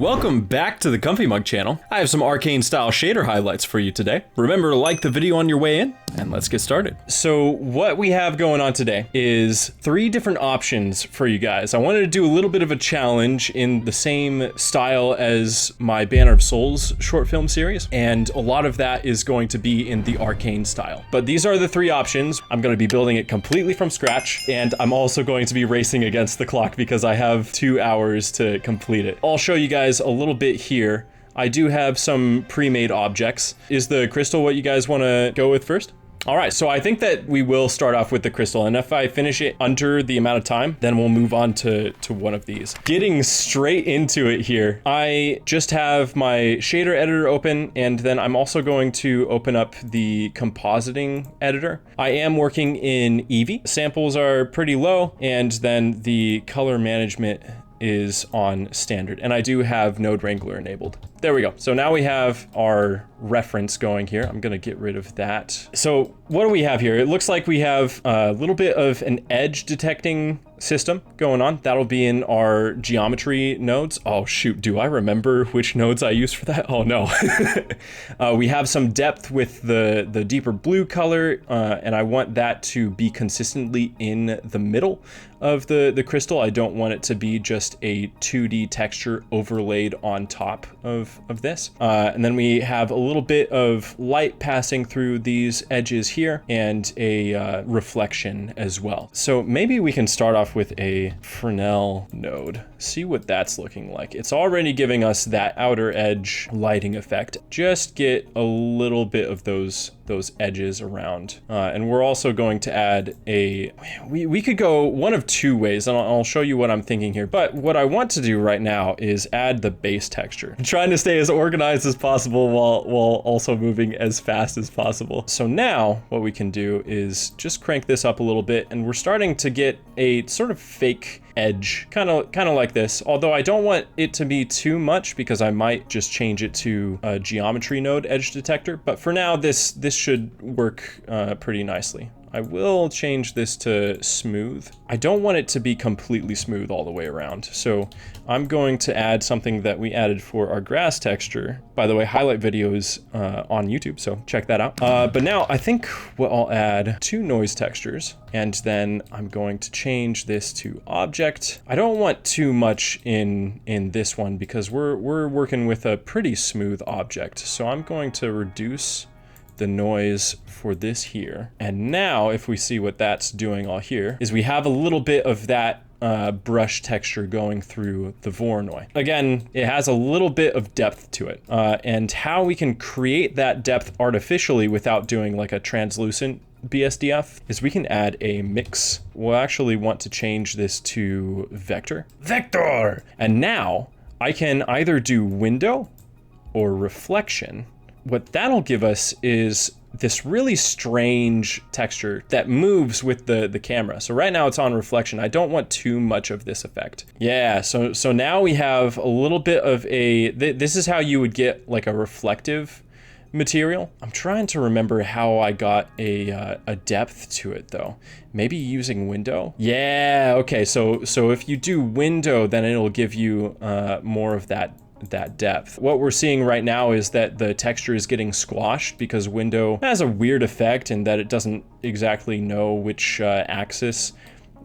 Welcome back to the Comfee Mug channel. I have some arcane style shader highlights for you today. Remember to like the video on your way in, and let's get started. So what we have going on today is 3 different options for you guys. I wanted to do a little bit of a challenge in the same style as my Banner of Souls short film series, and a lot of that is going to be in the arcane style. But these are the 3 options. I'm going to be building it completely from scratch, and I'm also going to be racing against the clock because I have 2 hours to complete it. I'll show you guys a little bit here. I do have some pre-made objects. Is the crystal what you guys want to go with first? All right, so I think that we will start off with the crystal, and if I finish it under the amount of time, then we'll move on to one of these. Getting straight into it here, I just have my shader editor open, and then I'm also going to open up the compositing editor. I am working in Eevee. Samples are pretty low, and then the color management is on standard, and I do have Node Wrangler enabled. There we go. So now we have our reference going here. I'm gonna get rid of that. So what do we have here? It looks like we have a little bit of an edge detecting system going on. That'll be in our geometry nodes. Oh shoot, do I remember which nodes I used for that? Oh no. We have some depth with the deeper blue color, and I want that to be consistently in the middle of the crystal. I don't want it to be just a 2D texture overlaid on top of this. And then we have a little bit of light passing through these edges here and a reflection as well. So maybe we can start off with a Fresnel node. See what that's looking like. It's already giving us that outer edge lighting effect. Just get a little bit of those edges around. And we're also going to add we could go one of 2 ways, and I'll show you what I'm thinking here. But what I want to do right now is add the base texture. I'm trying to stay as organized as possible while also moving as fast as possible. So now what we can do is just crank this up a little bit, and we're starting to get a sort of fake edge, kind of like this, although I don't want it to be too much because I might just change it to a geometry node edge detector. But for now, this should work pretty nicely. I will change this to smooth. I don't want it to be completely smooth all the way around. So I'm going to add something that we added for our grass texture. By the way, highlight videos on YouTube, so check that out. But now I think what I'll add 2 noise textures, and then I'm going to change this to object. I don't want too much in this one because we're working with a pretty smooth object. So I'm going to reduce the noise for this here. And now if we see what that's doing all here is we have a little bit of that brush texture going through the Voronoi. Again, it has a little bit of depth to it. And how we can create that depth artificially without doing like a translucent BSDF is we can add a mix. We'll actually want to change this to vector. Vector! And now I can either do window or reflection. What that'll give us is this really strange texture that moves with the camera. So right now it's on reflection. I don't want too much of this effect. Yeah, so now we have a little bit of this is how you would get like a reflective material. I'm trying to remember how I got a depth to it though. Maybe using window? Yeah, okay, so if you do window, then it'll give you more of that depth. What we're seeing right now is that the texture is getting squashed because window has a weird effect in that it doesn't exactly know which axis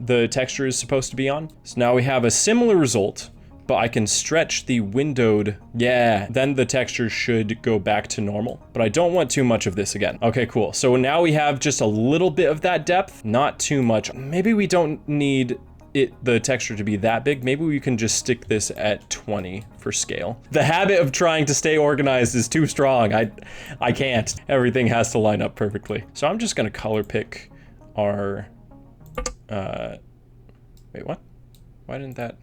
the texture is supposed to be on. So now we have a similar result, but I can stretch the windowed. Yeah, then the texture should go back to normal, but I don't want too much of this again. Okay, cool. So now we have just a little bit of that depth, not too much. Maybe we don't need the texture to be that big. Maybe we can just stick this at 20 for scale. The habit of trying to stay organized is too strong. I can't. Everything has to line up perfectly. So I'm just gonna color pick our, wait, what? Why didn't that?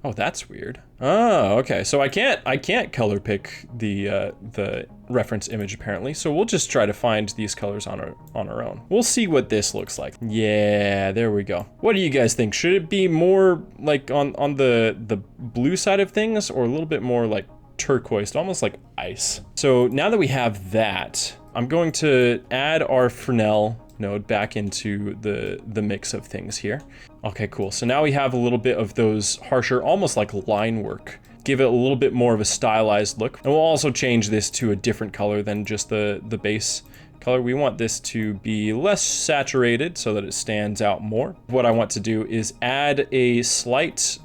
Oh, that's weird. Oh, okay. So I can't color pick the reference image apparently. So we'll just try to find these colors on our own. We'll see what this looks like. Yeah, there we go. What do you guys think? Should it be more like on the blue side of things, or a little bit more like turquoise, almost like ice? So now that we have that, I'm going to add our Fresnel node back into the mix of things here. Okay, cool. So now we have a little bit of those harsher, almost like line work. Give it a little bit more of a stylized look. And we'll also change this to a different color than just the base color. We want this to be less saturated so that it stands out more. What I want to do is add a slight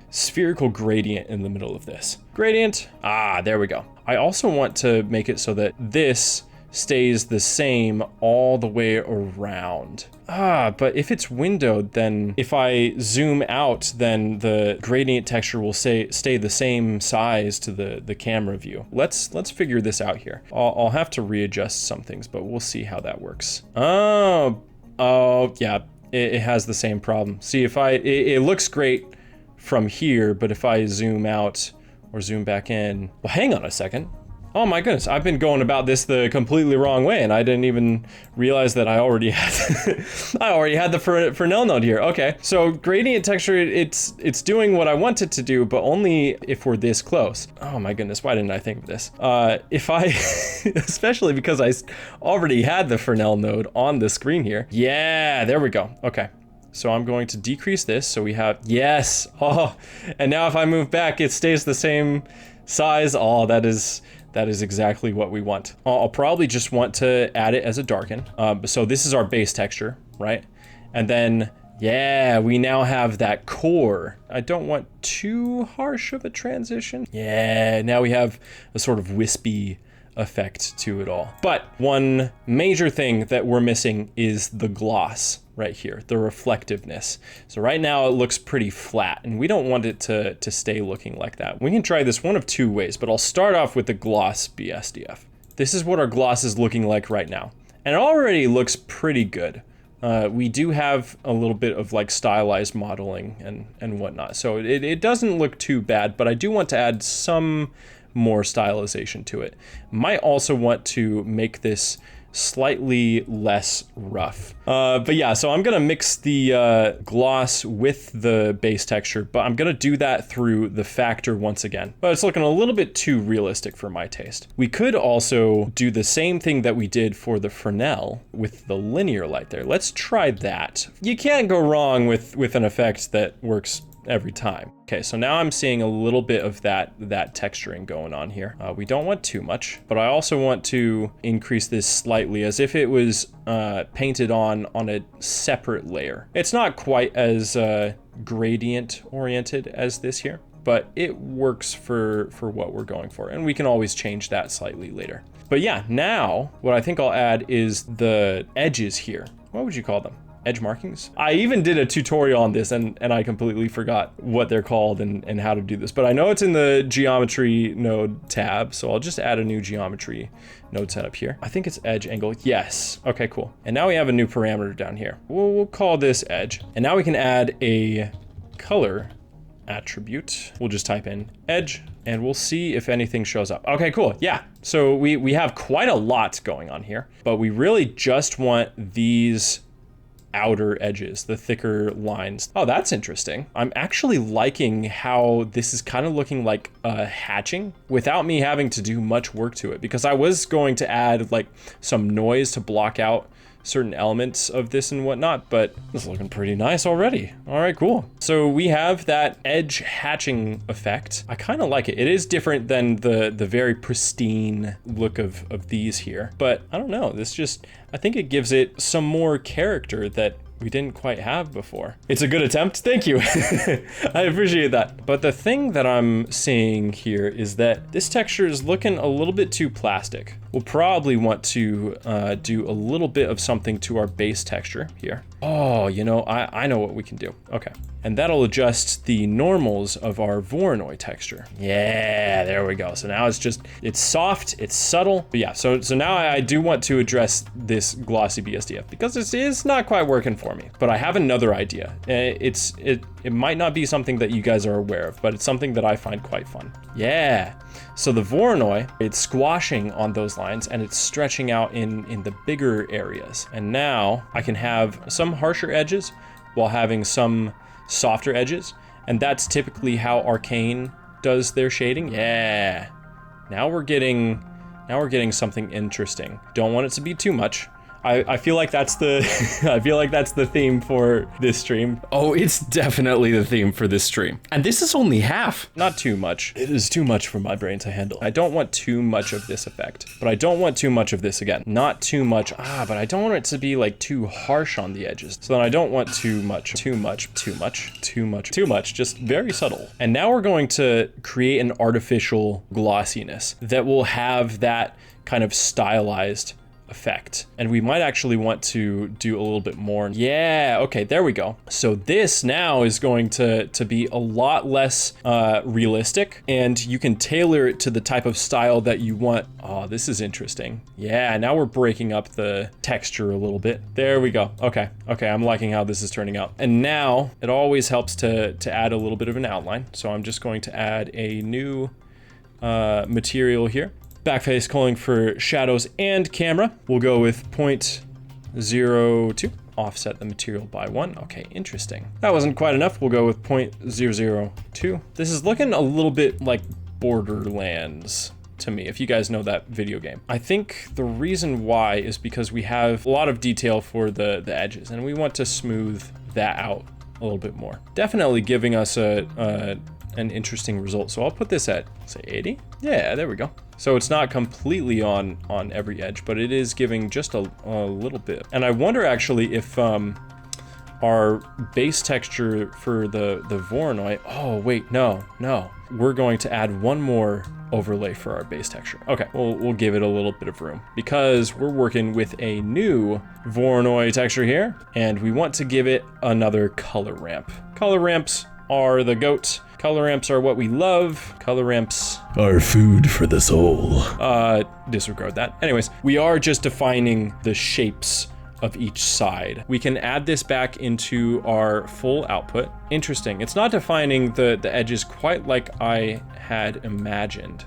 spherical gradient in the middle of this. Gradient, there we go. I also want to make it so that this stays the same all the way around. But if it's windowed, then if I zoom out, then the gradient texture will stay the same size to the camera view. Let's figure this out here. I'll have to readjust some things, but we'll see how that works. Oh yeah, it has the same problem. See, if it looks great from here, but if I zoom out or zoom back in, well, hang on a second. Oh my goodness, I've been going about this the completely wrong way, and I didn't even realize that I already had the Fresnel node here. Okay, so gradient texture, it's doing what I want it to do, but only if we're this close. Oh my goodness, why didn't I think of this? If I, especially because I already had the Fresnel node on the screen here. Yeah, there we go. Okay. So I'm going to decrease this, so we have, yes, oh, and now if I move back, it stays the same size. Oh, that is exactly what we want. I'll probably just want to add it as a darken. So this is our base texture, right? And then, yeah, we now have that core. I don't want too harsh of a transition. Yeah, now we have a sort of wispy effect to it all. But one major thing that we're missing is the gloss right here, the reflectiveness. So right now it looks pretty flat, and we don't want it to stay looking like that. We can try this one of two ways, but I'll start off with the gloss BSDF. This is what our gloss is looking like right now, and it already looks pretty good. We do have a little bit of like stylized modeling and whatnot, so it doesn't look too bad, but I do want to add some more stylization to it. Might also want to make this slightly less rough. But yeah, so I'm gonna mix the gloss with the base texture, but I'm gonna do that through the factor once again. But it's looking a little bit too realistic for my taste. We could also do the same thing that we did for the Fresnel with the linear light there. Let's try that. You can't go wrong with an effect that works every time. Okay, so now I'm seeing a little bit of that texturing going on here. We don't want too much, but I also want to increase this slightly as if it was painted on a separate layer. It's not quite as gradient oriented as this here, but it works for what we're going for, and we can always change that slightly later. But yeah, now what I think I'll add is the edges here. What would you call them? Edge markings? I even did a tutorial on this and I completely forgot what they're called and how to do this, but I know it's in the geometry node tab, so I'll just add a new geometry node setup here. I think it's edge angle. Yes. Okay, cool. And now we have a new parameter down here. We'll call this edge. And now we can add a color attribute. We'll just type in edge and we'll see if anything shows up. Okay, cool. Yeah. So we have quite a lot going on here, but we really just want these outer edges, the thicker lines. Oh, that's interesting. I'm actually liking how this is kind of looking like hatching without me having to do much work to it, because I was going to add like some noise to block out certain elements of this and whatnot, but it's looking pretty nice already. All right, cool. So we have that edge hatching effect. I kind of like it. It is different than the very pristine look of these here, but I don't know. This just, I think it gives it some more character that we didn't quite have before. It's a good attempt. Thank you. I appreciate that. But the thing that I'm seeing here is that this texture is looking a little bit too plastic. We'll probably want to do a little bit of something to our base texture here. Oh, you know, I know what we can do. Okay. And that'll adjust the normals of our Voronoi texture. Yeah, there we go. So now it's soft, it's subtle. But yeah, so now I do want to address this glossy BSDF because it's not quite working for me. But I have another idea. It might not be something that you guys are aware of, but it's something that I find quite fun. Yeah. So the Voronoi, it's squashing on those lines and it's stretching out in the bigger areas. And now I can have some harsher edges while having some softer edges, and that's typically how Arcane does their shading. Yeah. Now we're getting something interesting. Don't want it to be too much. I feel like that's the I feel like that's the theme for this stream. Oh, it's definitely the theme for this stream. And this is only half. Not too much. It is too much for my brain to handle. I don't want too much of this effect, but I don't want too much of this again. Not too much. But I don't want it to be like too harsh on the edges. So then I don't want too much, just very subtle. And now we're going to create an artificial glossiness that will have that kind of stylized effect. And we might actually want to do a little bit more. Yeah, okay, there we go. So this now is going to be a lot less realistic, and you can tailor it to the type of style that you want. Oh, this is interesting. Yeah, now we're breaking up the texture a little bit. There we go. Okay, I'm liking how this is turning out. And now it always helps to add a little bit of an outline. So I'm just going to add a new material here. Backface calling for shadows and camera. We'll go with 0.02. Offset the material by 1. Okay, interesting. That wasn't quite enough. We'll go with 0.002. This is looking a little bit like Borderlands to me, if you guys know that video game. I think the reason why is because we have a lot of detail for the edges, and we want to smooth that out a little bit more. Definitely giving us an interesting result. So I'll put this at, say, 80. Yeah, there we go. So it's not completely on every edge, but it is giving just a little bit. And I wonder actually if our base texture for the Voronoi, oh wait, no. We're going to add one more overlay for our base texture. Okay, we'll give it a little bit of room because we're working with a new Voronoi texture here, and we want to give it another color ramp. Color ramps are the GOAT. Color ramps are what we love. Color ramps are food for the soul. Disregard that. Anyways, we are just defining the shapes of each side. We can add this back into our full output. Interesting. It's not defining the edges quite like I had imagined.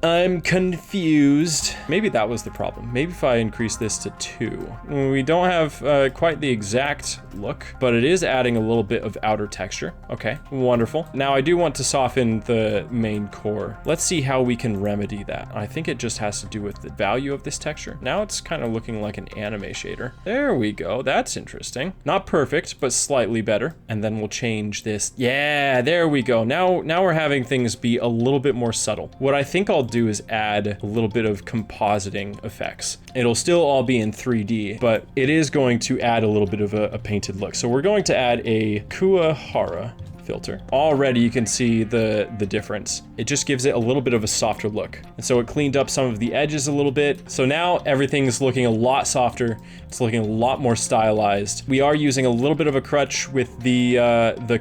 I'm confused. Maybe that was the problem. Maybe if I increase this to 2. We don't have quite the exact look, but it is adding a little bit of outer texture. Okay, wonderful. Now I do want to soften the main core. Let's see how we can remedy that. I think it just has to do with the value of this texture. Now it's kind of looking like an anime shader. There we go. That's interesting. Not perfect, but slightly better. And then we'll change this. Yeah, there we go. Now we're having things be a little bit more subtle. What I think I'll do is add a little bit of compositing effects. It'll still all be in 3D, but it is going to add a little bit of a painted look. So we're going to add a Kuwahara filter. Already you can see the difference. It just gives it a little bit of a softer look. And so it cleaned up some of the edges a little bit. So now everything's looking a lot softer. It's looking a lot more stylized. We are using a little bit of a crutch with the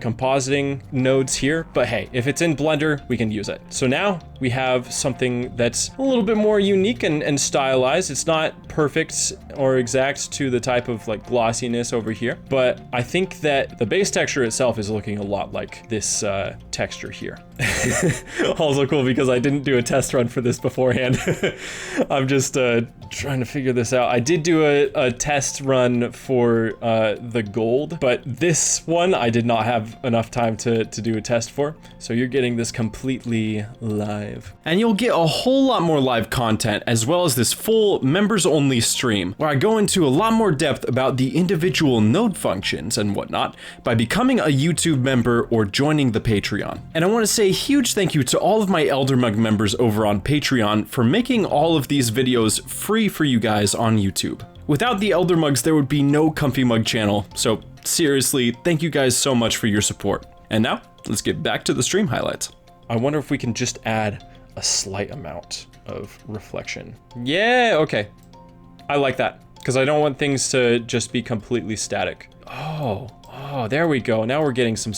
compositing nodes here, but hey, if it's in Blender, we can use it. So now we have something that's a little bit more unique and stylized. It's not perfect or exact to the type of like glossiness over here, but I think that the base texture itself is looking a lot like this texture here. Also cool because I didn't do a test run for this beforehand. I'm just trying to figure this out. I did do a test run for the gold, but this one I did not have enough time to do a test for. So you're getting this completely live. And you'll get a whole lot more live content as well as this full members only stream where I go into a lot more depth about the individual node functions and whatnot by becoming a YouTube member or joining the Patreon. And I want to say a huge thank you to all of my Elder Mug members over on Patreon for making all of these videos free for you guys on YouTube. Without the Elder Mugs, there would be no Comfee Mug channel, so seriously, thank you guys so much for your support. And now, let's get back to the stream highlights. I wonder if we can just add a slight amount of reflection. Yeah, okay. I like that, because I don't want things to just be completely static. Oh, there we go. Now we're getting some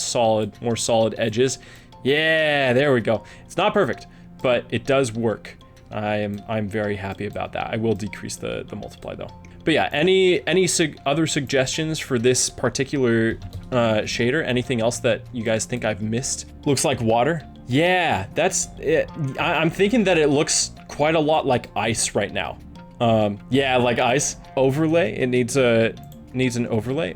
more solid edges. Yeah, there we go. It's not perfect, but it does work. I'm very happy about that. I will decrease the multiply though. But yeah, any other suggestions for this particular shader? Anything else that you guys think I've missed? Looks like water. Yeah, that's it. I'm thinking that it looks quite a lot like ice right now. Yeah, like ice. Overlay, it needs an overlay.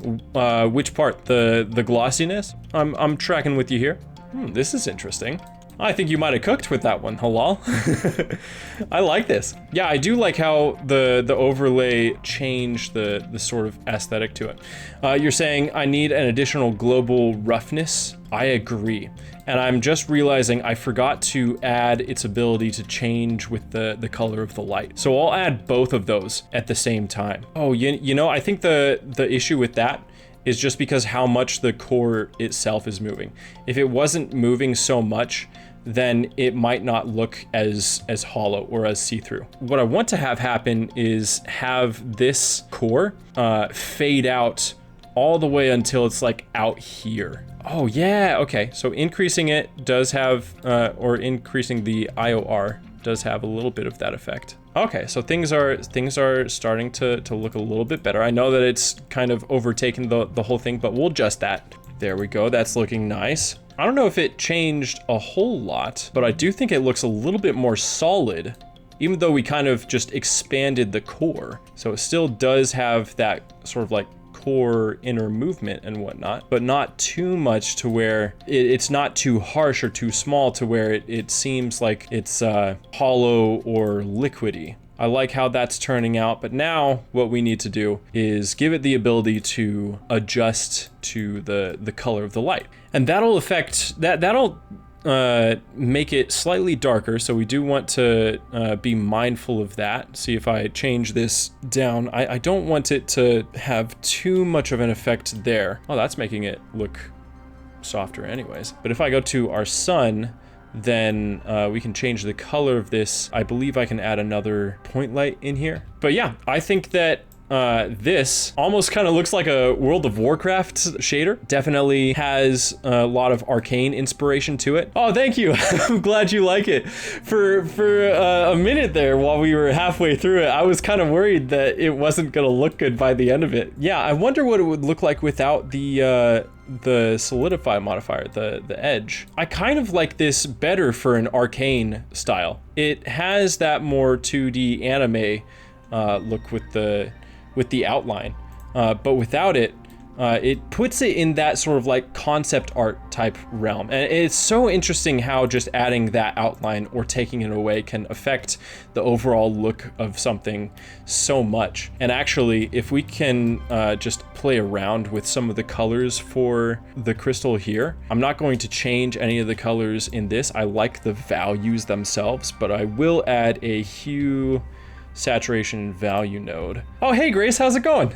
Which part? The glossiness? I'm tracking with you here. This is interesting. I think you might have cooked with that one, Halal. I like this. Yeah, I do like how the overlay changed the sort of aesthetic to it. You're saying I need an additional global roughness. I agree. And I'm just realizing I forgot to add its ability to change with the color of the light. So I'll add both of those at the same time. Oh, you know, I think the issue with that is just because how much the core itself is moving. If it wasn't moving so much, then it might not look as hollow or as see-through. What I want to have happen is have this core fade out all the way until it's like out here. Oh yeah, okay. So increasing it does have, or increasing the IOR does have a little bit of that effect. Okay, so things are starting to look a little bit better. I know that it's kind of overtaken the whole thing, but we'll adjust that. There we go, that's looking nice. I don't know if it changed a whole lot, but I do think it looks a little bit more solid, even though we kind of just expanded the core. So it still does have that sort of like core inner movement and whatnot, but not too much to where it's not too harsh or too small to where it seems like it's hollow or liquidy. I like how that's turning out, but now what we need to do is give it the ability to adjust to the color of the light. And that'll affect, that'll make it slightly darker. So we do want to be mindful of that. See if I change this down. I don't want it to have too much of an effect there. Oh, that's making it look softer anyways. But if I go to our sun, then we can change the color of this. I believe I can add another point light in here. But yeah, I think that this almost kind of looks like a World of Warcraft shader. Definitely has a lot of Arcane inspiration to it. Oh, thank you. I'm glad you like it. For a minute there while we were halfway through it, I was kind of worried that it wasn't gonna look good by the end of it. Yeah, I wonder what it would look like without the solidify modifier, the edge. I kind of like this better for an Arcane style. It has that more 2D anime look with the outline, but without it, it puts it in that sort of like concept art type realm. And it's so interesting how just adding that outline or taking it away can affect the overall look of something so much. And actually, if we can just play around with some of the colors for the crystal here, I'm not going to change any of the colors in this. I like the values themselves, but I will add a hue saturation value node. Oh, hey Grace, how's it going?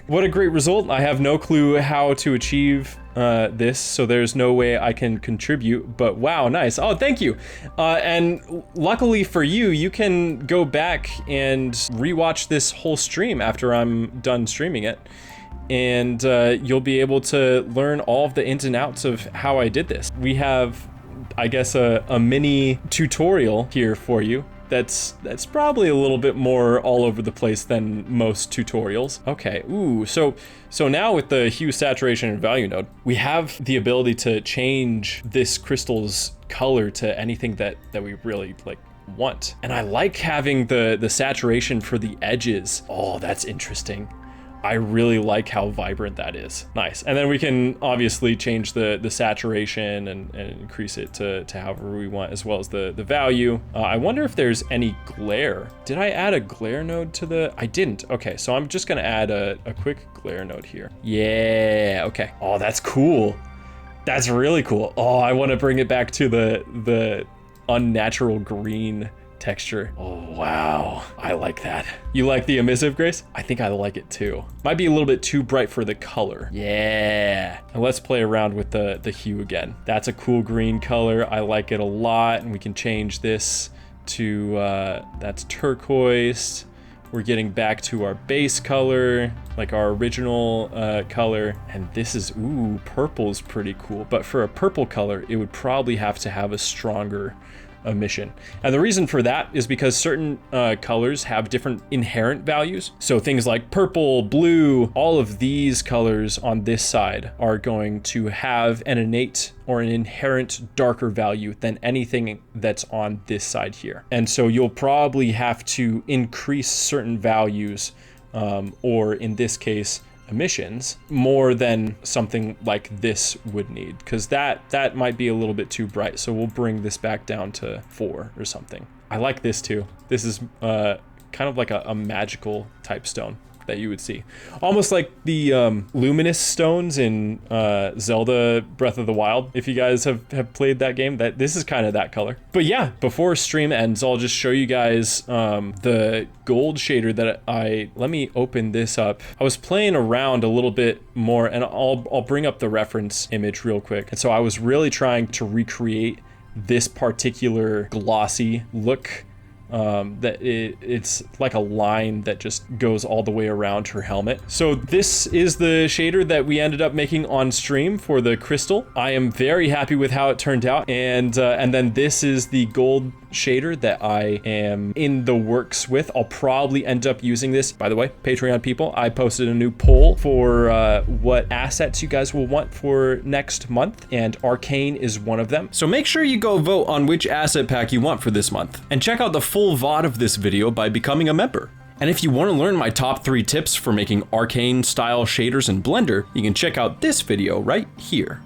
What a great result. I have no clue how to achieve this, so there's no way I can contribute, but wow, nice. Oh, thank you. And luckily for you, you can go back and rewatch this whole stream after I'm done streaming it. And you'll be able to learn all of the ins and outs of how I did this. We have, I guess, a mini tutorial here for you. That's probably a little bit more all over the place than most tutorials. Okay, ooh, so now with the hue, saturation, and value node, we have the ability to change this crystal's color to anything that we really like want. And I like having the saturation for the edges. Oh, that's interesting. I really like how vibrant that is. Nice. And then we can obviously change the saturation and increase it to however we want, as well as the value. I wonder if there's any glare. Did I add a glare node to the? I didn't. Okay, so I'm just gonna add a quick glare node here. Yeah, okay. Oh, that's cool. That's really cool. Oh, I want to bring it back to the unnatural green texture. Oh, wow. I like that. You like the emissive, Grace? I think I like it too. Might be a little bit too bright for the color. Yeah. And let's play around with the hue again. That's a cool green color. I like it a lot. And we can change this to, that's turquoise. We're getting back to our base color, like our original color. And this is, ooh, purple's pretty cool. But for a purple color, it would probably have to have a stronger emission. And the reason for that is because certain colors have different inherent values. So things like purple, blue, all of these colors on this side are going to have an innate or an inherent darker value than anything that's on this side here. And so you'll probably have to increase certain values, or in this case, emissions more than something like this would need, because that might be a little bit too bright. So we'll bring this back down to 4 or something. I like this too. This is kind of like a magical type stone that you would see. Almost like the luminous stones in Zelda Breath of the Wild. If you guys have played that game, this is kind of that color. But yeah, before stream ends, I'll just show you guys the gold shader that let me open this up. I was playing around a little bit more, and I'll bring up the reference image real quick. And so I was really trying to recreate this particular glossy look. It's like a line that just goes all the way around her helmet. So this is the shader that we ended up making on stream for the crystal. I am very happy with how it turned out, and then this is the gold shader that I am in the works with. I'll probably end up using this. By the way, Patreon people, I posted a new poll for what assets you guys will want for next month, and Arcane is one of them. So make sure you go vote on which asset pack you want for this month, and check out the full VOD of this video by becoming a member. And if you want to learn my top 3 tips for making arcane style shaders in Blender, you can check out this video right here.